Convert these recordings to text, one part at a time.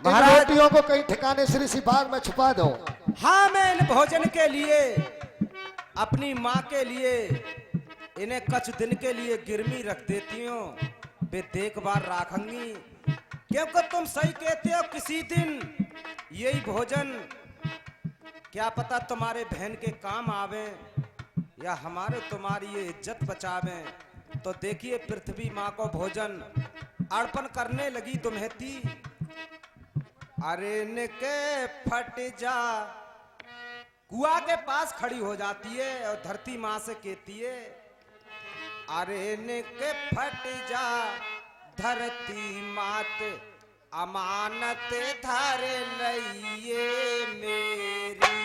रोटियों को कहीं ठिकाने श्री सी बाग में छुपा दो। हाँ, मैं इन भोजन के लिए, अपनी माँ के लिए, इन्हें कुछ दिन के लिए गिरमी रख देती हूँ। वे देखभाल रखेंगी, क्योंकि तुम सही कहते हो, किसी दिन यही भोजन क्या पता तुम्हारे बहन के काम आवे या हमारे तुम्हारी ये इज्जत बचावे। तो देखिए, पृथ्वी माँ को भोजन अर्पण करने लगी तुम्हें थी। अरे निके फट जा, कुआ के पास खड़ी हो जाती है और धरती माँ से कहती है, अरे निके फट जा धरती मात, अमानत धर लइए मेरी।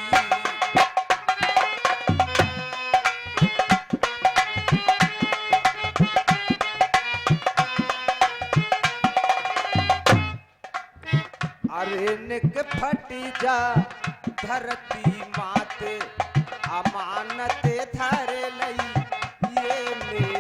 अरे निक फट जा धरती मात, अमानत धर लइए मेरी।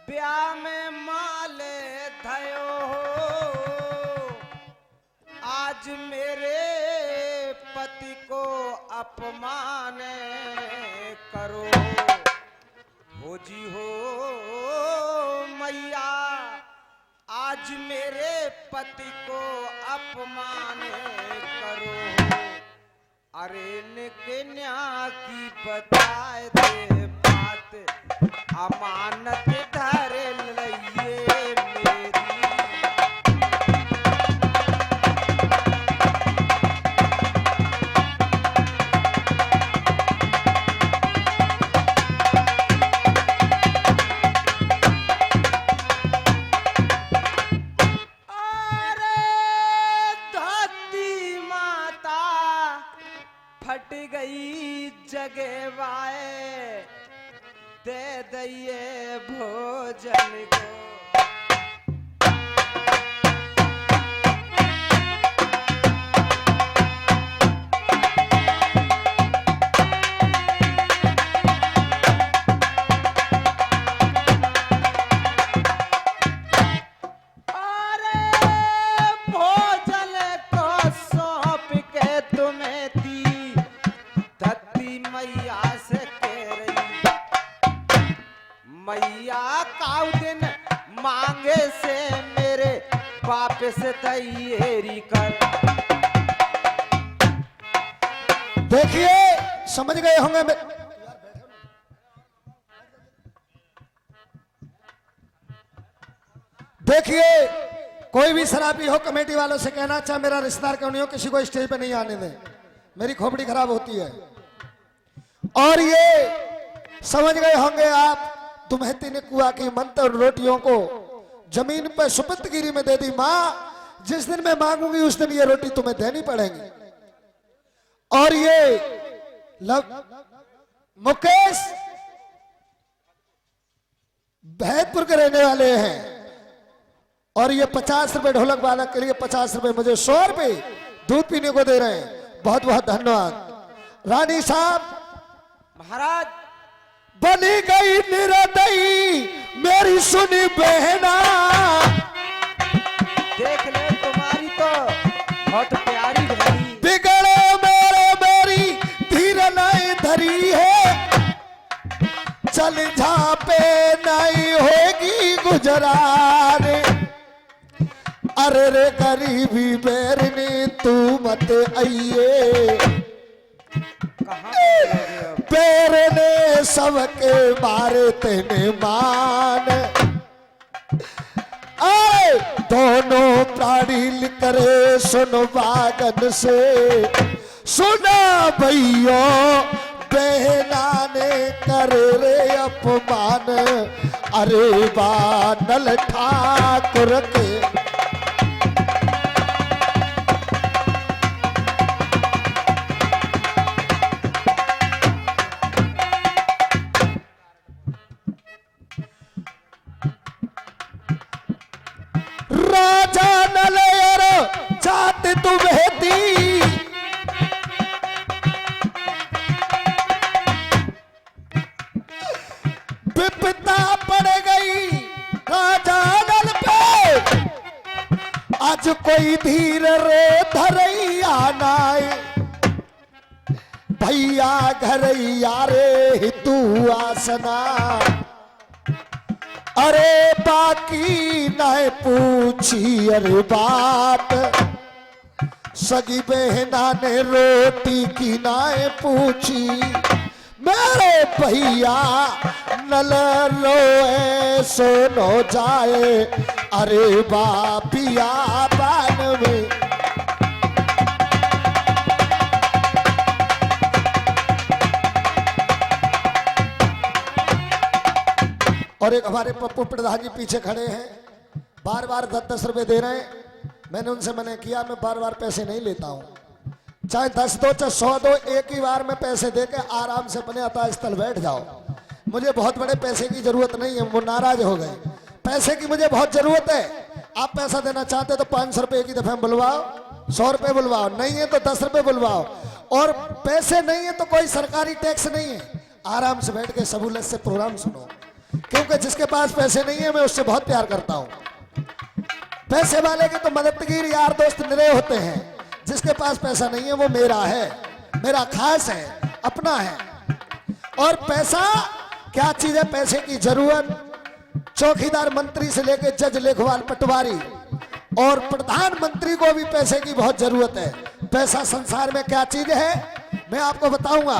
ब्याह में माले धयो हो, आज मेरे पति को अपमान करो। हो जी हो मैया, आज मेरे पति को अपमान करो। अरे निकन्या की बताए दे बात, अमानत धर लइए मेरी। अरे धरती माता फट गई जगवाए, दे दइए भोजन को। अरे भोजन को सौंप के तुम्हें दी, धरती मैया से कह रही, मैया काउ दिन मांगे से मेरे बाप से तैयारी कर। देखिए, समझ गए होंगे। देखिए, कोई भी शराबी हो, कमेटी वालों से कहना, चाहे मेरा रिश्तेदार क्यों नहीं हो, किसी को स्टेज पे नहीं आने दें, मेरी खोपड़ी खराब होती है। और ये समझ गए होंगे आप, तुम्हें ने कुआ की मंत्र रोटियों को जमीन पर सुपुर्दगिरी में दे दी। माँ, जिस दिन मैं मांगूंगी उस दिन ये रोटी तुम्हें देनी पड़ेगी। और ये मुकेश भैदपुर के रहने वाले हैं, और ये 50 रुपए ढोलक वादक के लिए, 50 रुपए मुझे 100 रुपए दूध पीने को दे रहे हैं। बहुत बहुत धन्यवाद। रानी साहब, महाराज, बनी गई निरदई मेरी सुनी बहना, देख ले तुम्हारी तो बहुत प्यारी बहनी। बिगड़े मेरी धीर नहीं धरी है, चल झापे नहीं होगी गुजरान। अरे रे गरीबी बेरनी तू मत आइए, पैर ने सबके मारे तेने मान। आए दोनों प्राणी करे सुन बागन से, सुना भैया बहना ने कर रे अपमान। अरे बानल ठाकुर के आज कोई धीर रे धरैया नाय भैया घरैया रे तू आसना अरे बाकी न पूछी अरे बात सगी बहना ने रोटी की नाय पूछी मेरे भैया नल रोए सोनो जाए अरे बापिया बान में। और एक हमारे पप्पू प्रधान जी पीछे खड़े हैं, बार बार 10-10 रुपए दे रहे हैं। मैंने उनसे मना किया, मैं बार बार पैसे नहीं लेता हूं, चाहे 10 दो चाहे 100 दो, एक ही बार में पैसे देके आराम से अपने अता स्थल बैठ जाओ। मुझे बहुत बड़े पैसे की जरूरत नहीं है। वो नाराज हो गए। पैसे की मुझे बहुत जरूरत है। आप पैसा देना चाहते तो 500 रुपए की दफे बुलवाओ, 100 रुपए बुलवाओ, नहीं है तो 10 रुपए बुलवाओ। और पैसे नहीं है तो कोई सरकारी टैक्स नहीं है, आराम से बैठ के सहूलत से प्रोग्राम सुनो। क्योंकि जिसके पास पैसे नहीं है मैं उससे बहुत प्यार करता हूं। पैसे वाले के तो मददगार यार दोस्त निरे होते हैं, जिसके पास पैसा नहीं है वो मेरा है, मेरा खास है, अपना है। और पैसा क्या चीज है? पैसे की जरूरत चौकीदार मंत्री से लेकर जज लेखवाल पटवारी और प्रधानमंत्री को भी पैसे की बहुत जरूरत है। पैसा संसार में क्या चीज है मैं आपको बताऊंगा।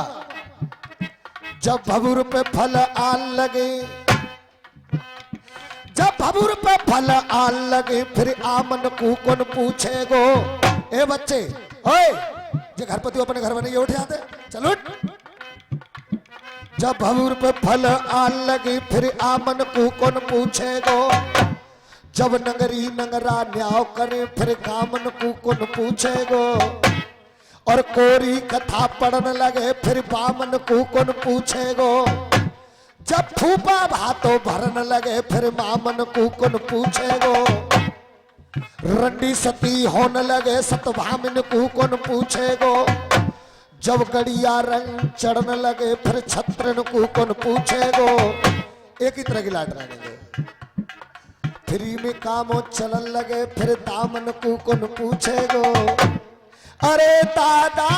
जब भबूर पे फल आन लगे, जब भबूर पे फल आन लगे, फिर आमन को कौन पूछेगो। ए बच्चे, ओए जे घर पति अपने घर में नहीं उठ जाते, चलो उठ। जब भबूर पे फल आन लगे, फिर आमन को कौन पूछेगो। जब नगरी नगरा न्याव करे, फिर कामन को कौन पूछेगो। और कोरी कथा पढ़ने लगे, फिर बामन को कौन पूछेगो। जब फूफा भातो भरने लगे, फिर मामन को कौन पूछेगो। रंडी सती होने लगे, सतभामिन को कौन पूछेगो। जब गड़िया रंग चढ़ने लगे, फिर छत्रन को कौन पूछेगो। एक ही तरह की लाट रहेंगे। फ्री में कामों चलन लगे, फिर दामन को कौन पूछेगो। अरे दादा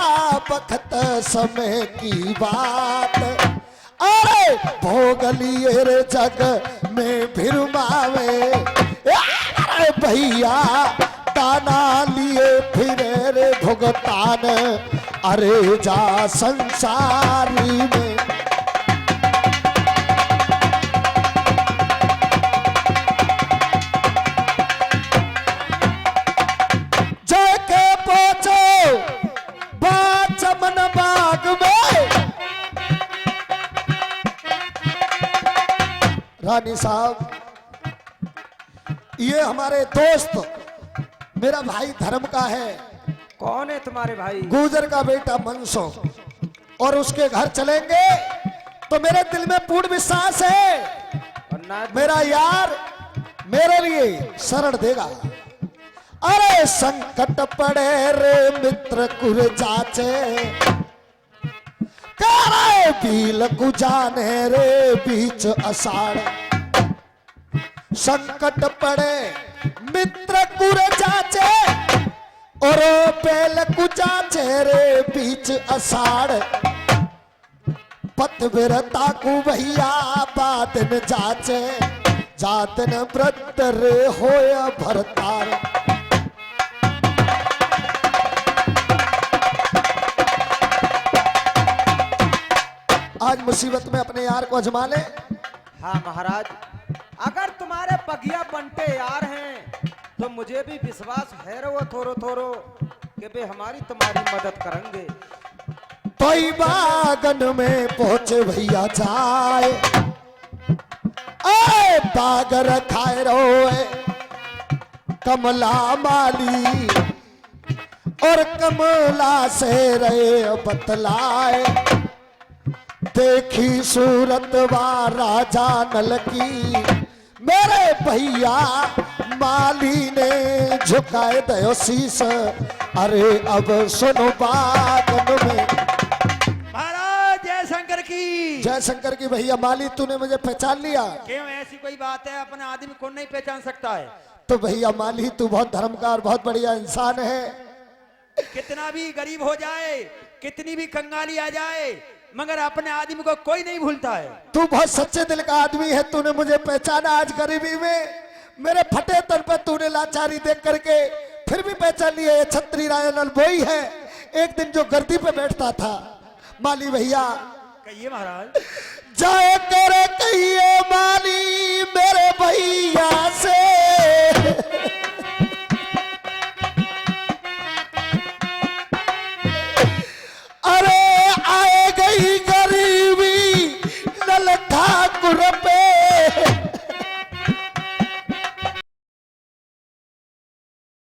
बखत समय की बात, अरे भोगलिए रे जग में भिरमावे। अरे भैया ताना लिए फिरे रे भुगतान, अरे जा संसारी में। रानी साहब, ये हमारे दोस्त मेरा भाई धर्म का है। कौन है तुम्हारे भाई? गुजर का बेटा मनसो। और उसके घर चलेंगे तो मेरे दिल में पूर्ण विश्वास है मेरा यार मेरे लिए शरण देगा। अरे संकट पड़े रे मित्र कुर जाचे, करे भील कुजाने रे बीच अषाढ़। संकट पड़े मित्र कुर जाचे, और पेल कुजाचे रे बीच अषाढ़। पत विरता को भैया बातन जाचे, जातन व्रत रे होया भरतार। आज मुसीबत में अपने यार को अजमा ले। हाँ महाराज, अगर तुम्हारे पगिया बंटे यार हैं तो मुझे भी विश्वास है रो थोरो थोरो कि वे हमारी तुम्हारी मदद करेंगे। तो बागन में पहुंचे भैया जाए, आए बागर खाए रोए कमला माली। और कमला से रे बतलाए, देखी सूरत वा राजा नल की। मेरे भैया माली ने झुकाए दयो शीस, अरे अब सुनो बागन में। महाराज जय शंकर की। जय शंकर की। भैया माली तूने मुझे पहचान लिया? क्यों, ऐसी कोई बात है? अपने आदमी को नहीं पहचान सकता है? तो भैया माली तू बहुत धर्मकार, बहुत बढ़िया इंसान है। कितना भी गरीब हो जाए, कितनी भी कंगाली आ जाए, मगर अपने आदमी को कोई नहीं भूलता है। तू बहुत सच्चे दिल का आदमी है। तूने मुझे पहचाना आज गरीबी में, मेरे फटे तन पर तूने लाचारी देख करके फिर भी पहचान लिया ये छत्री रायनल वही है एक दिन जो गर्दी पे बैठता था। माली भैया कहिए महाराज। जाए तेरे कहिए माली मेरे भैया से,